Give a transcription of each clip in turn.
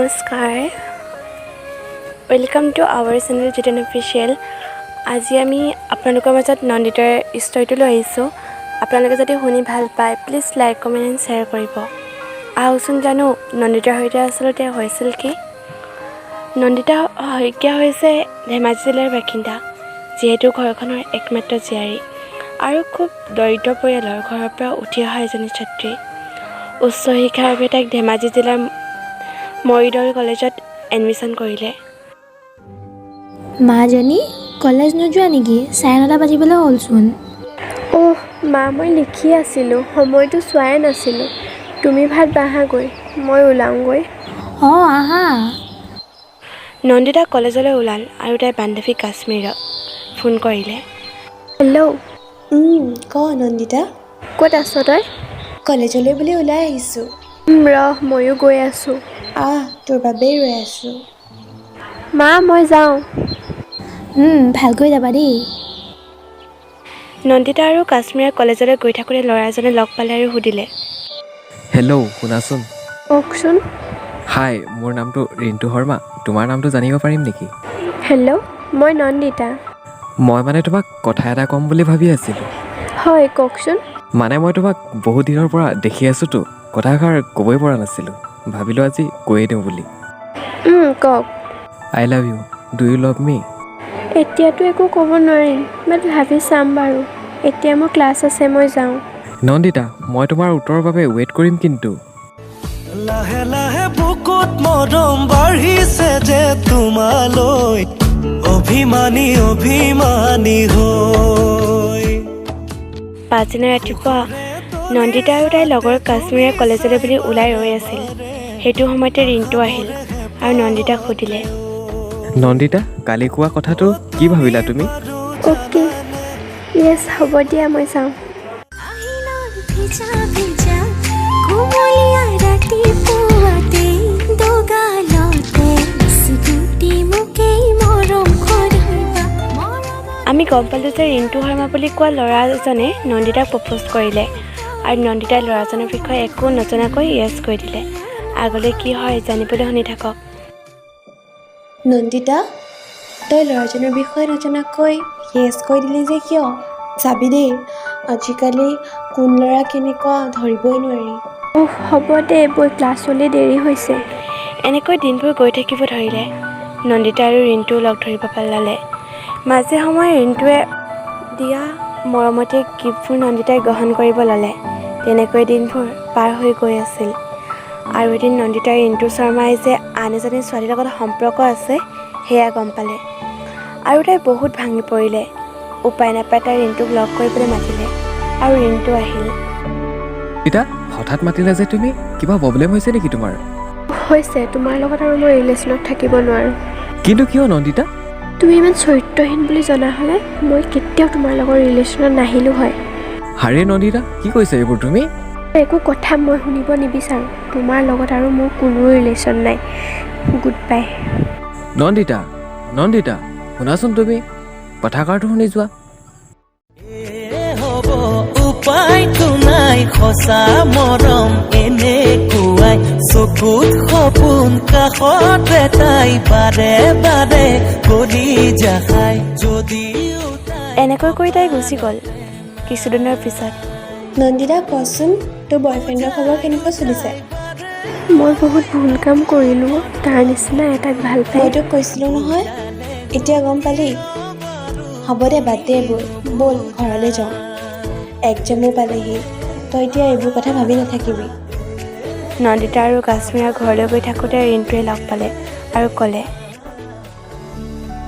নমস্কাৰ welcome to our channel Jiten official. আজি আমি আপোনালোকৰ মাজত নন্দিতাৰ ষ্টৰিটো লৈ আহিছোঁ। আপোনালোকে যদি শুনি ভাল পায় please like comment and share কৰিব। আহকচোন জানো নন্দিতাৰ সৈতে আচলতে হৈছিল কি। নন্দিতা শইকীয়া হৈছে ধেমাজি জিলাৰ বাসিন্দা, যিহেতু ঘৰখনৰ একমাত্ৰ জীয়াৰী আৰু খুব দৰিদ্ৰ পৰিয়ালৰ ঘৰৰ পৰা উঠি অহা এজনী ছাত্ৰী। উচ্চ শিক্ষাৰ বাবে তাইক ধেমাজি জিলাৰ মৰিদল কলেজত এডমিশ্যন কৰিলে। মাজনী কলেজ নোযোৱা নেকি? 9:30 বাজিবলৈ হ'লচোন। অহ মা, মই লিখি আছিলোঁ, সময়টো চোৱাই নাছিলোঁ। তুমি ভাত বাঢ়াগৈ, মই ওলাওঁগৈ। অঁ আহা। নন্দিতা কলেজলৈ ওলাল আৰু তাইৰ বান্ধৱী কাশ্মীৰক ফোন কৰিলে। হেল্ল'। ক নন্দিতা, ক'ত আছ তই? কলেজলৈ বুলি ওলাই আহিছোঁ। ৰহ ময়ো গৈ আছোঁ। তোৰ বাবেই ৰৈ আছোঁ। মা মই যাওঁ। ভালকৈ যাবা দেই। নন্দিতা আৰু কাশ্মীৰে কলেজলৈ গৈ থাকোঁতে ল'ৰাজনে লগ পালে আৰু সুধিলে, হেল্ল' শুনাচোন। কওকচোন। হাই, মোৰ নামটো ৰিণ্টু শৰ্মা। তোমাৰ নামটো জানিব পাৰিম নেকি? হেল্ল', মই নন্দিতা। মই মানে তোমাক কথা এটা ক'ম বুলি ভাবি আছিলোঁ। হয় কওকচোন। মানে মই তোমাক বহুত দিনৰ পৰা দেখি আছোঁতো, কথাষাৰ ক'বই পৰা নাছিলোঁ। ভাবিলোঁ আজি কৈয়ে দিওঁ বুলি। কওক। I love you. Do you love me? এতিয়াতো একো ক'ব নোৱাৰিম, বাট ভাবি চাম বাৰু। এতিয়া মোৰ ক্লাছ আছে, মই যাওঁ। নন্দিতা, মই তোমাৰ উত্তৰৰ বাবে ৱেইট কৰিম কিন্তু। লাহে লাহে বুকুত মৰম বাঢ়িছে যে তোমালৈ, অভিমানী অভিমানী হৈ। পাছদিনা ৰাতিপুৱা নন্দিতা আৰু তাইৰ লগৰ কাশ্মীৰে কলেজলৈ বুলি ওলাই ৰৈ আছিল। সেইটো সময়তে ৰিণ্টু আহিল আৰু নন্দিতাক সুধিলে, নন্দিতা, কালি কোৱা কথাটো কি ভাবিলা তুমি? অ'কে য়েছ, হ'ব দিয়া মই যাওঁ। আমি গম পালোঁ যে ৰিণ্টু শৰ্মা বুলি কোৱা ল'ৰাজনে নন্দিতাক প্ৰপ'জ কৰিলে আৰু নন্দিতাই ল'ৰাজনৰ বিষয়ে একো নজনাকৈ য়েছ কৈ দিলে। আগলৈ কি হয় জানিবলৈ শুনি থাকক। নন্দিতা, তই ল'ৰাজনৰ বিষয়ে নজনাকৈ য়েছ কৈ দিলি যে কিয়? চাবি দেই, আজিকালি কোন ল'ৰা কেনেকুৱা ধৰিবই নোৱাৰি। হ'ব দে, বৈ ক্লাছলৈ দেৰি হৈছে। এনেকৈ দিনবোৰ গৈ থাকিব ধৰিলে। নন্দিতা আৰু ৰিণ্টু লগ ধৰিব পালালে। মাজে সময়ে ৰিণ্টুৱে দিয়া মৰমতে গিফ্টবোৰ নন্দিতাই গ্ৰহণ কৰিব ল'লে। তেনেকৈ দিনবোৰ পাৰ হৈ গৈ আছিল। আৰু এদিন নন্দিতাই ৰিণ্টু শৰ্মাই যে আন এজনী ছোৱালীৰ লগত সম্পৰ্ক আছে সেয়া গম পালে আৰু তাই বহুত ভাঙি পৰিলে। উপায় নাপাই তাই ৰিণ্টুক লগ কৰিবলৈ মাতিলে আৰু ৰিণ্টু আহিল। এতিয়া হঠাৎ মাতিলা যে তুমি? কিবা প্ৰব্লেম হৈছে নেকি তোমাৰ? হৈছে, তোমাৰ লগত আৰু মই ৰিলেশ্যনত থাকিব নোৱাৰোঁ। কিন্তু কিয় নন্দিতা? তুমি ইমান চৰিত্ৰহীন বুলি জনা হ'লে মই কেতিয়াও তোমাৰ লগত ৰিলেশ্যনত নাহিলোঁ হয়। হাৰে নন্দিতা, কি কৈছা এইবোৰ তুমি? একো কথা মই শুনিব নিবিচাৰোঁ। তোমাৰ লগত আৰু মোৰ কোনো ৰিলেশ্যন নাই। Good bye. নন্দিতা, নন্দিতা, শুনাচোন তুমি, কথাষাৰটো শুনি যোৱা। হ'ব উপায়তো নাই, সঁচা মৰম এনেকুৱাই, চকুত সপোন কাষতে তাই বাৰে বাৰে গলি যাখাই। যদিও এনেকৈ কৈ তাই গুচি গ'ল। কিছুদিনৰ পিছত নন্দিতা, কচোন তোৰ বয়ফ্ৰেণ্ডৰ খবৰ কেনেকুৱা চলিছে? মই বহুত ভুল কাম কৰিলোঁ, তাৰ নিচিনা এটাক ভাল পাই। মই তোক কৈছিলোঁ নহয়, এতিয়া গম পালি? হ'ব দে, বাদ দে এইবোৰ, ব'ল ঘৰলৈ যাওঁ। এক্সামো পালেহি, তই এতিয়া এইবোৰ কথা ভাবি নাথাকিবি। নন্দিতা আৰু কাশ্মীৰৰ ঘৰলৈ গৈ থাকোঁতে ৰিণ্টুৱে লগ পালে আৰু ক'লে,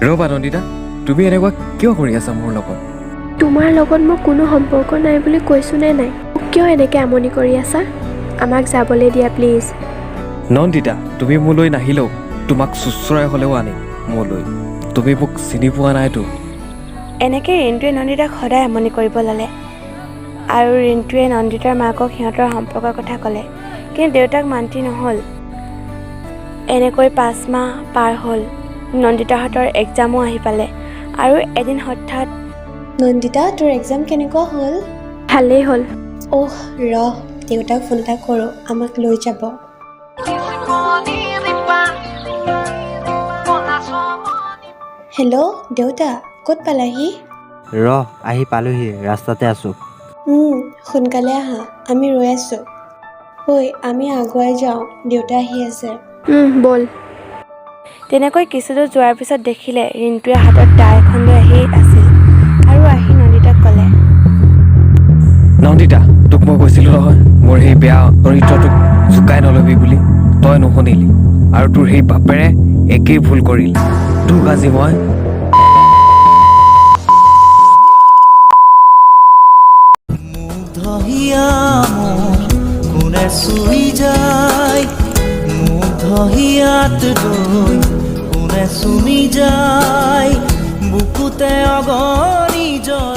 ৰ'বা নন্দিতা, তুমি এনেকুৱা কিয় কৰি আছা মোৰ লগত? তোমাৰ লগত মোৰ কোনো সম্পৰ্ক নাই বুলি কৈছোঁ নে নাই? মোক কিয় এনেকৈ আমনি কৰি আছা? আমাক যাবলৈ দিয়া প্লিজ। নন্দিতা, তুমি মোলৈ নাহিলেও তোমাক চুচৰাই হ'লেও আনিম মোলৈ। তুমি মোক চিনি পোৱা নাইতো। এনেকৈ ৰিণ্টুৱে নন্দিতাক সদায় আমনি কৰিব ল'লে আৰু ৰিণ্টুৱে নন্দিতাৰ মাকক সিহঁতৰ সম্পৰ্কৰ কথা ক'লে, কিন্তু দেউতাক মান্তি নহ'ল। এনেকৈ 5 মাহ পাৰ হ'ল। নন্দিতাহঁতৰ এক্সামো আহি পালে আৰু এদিন হঠাৎ, নন্দিতা, তোৰ এক্সাম কেনেকুৱা হ'ল? ভালেই হ'ল। ৰহ, দেউতাক ফোন এটা কৰোঁ, আমাক লৈ যাব। হেল্ল' দেউতা, ক'ত পালাহি? আহি পালোহি, ৰাস্তাতে আছোঁ। সোনকালে আহা, আমি ৰৈ আছোঁ। ঐ, আমি আগুৱাই যাওঁ, দেউতা আহি আছে। ব'ল। তেনেকৈ কিছুদূৰ যোৱাৰ পিছত দেখিলে ৰিণ্টুৱে হাতত দা এখন লৈ আহি আছিল আৰু আহি নন্দিতাক ক'লে, নন্দিতা, তোক মই কৈছিলোঁ নহয় মোৰ সেই বেয়া চৰিত্ৰটোক জোকাই নল'বি বুলি। তই নুশুনিলি আৰু তোৰ সেই বাপেৰে একেই ভুল কৰিল। তোক আজি মই ধহিয়া মন কোনে চুই যায়, ধহিয়াত লৈ কোনে চুমি যায়, বুকুতে অগণি জয়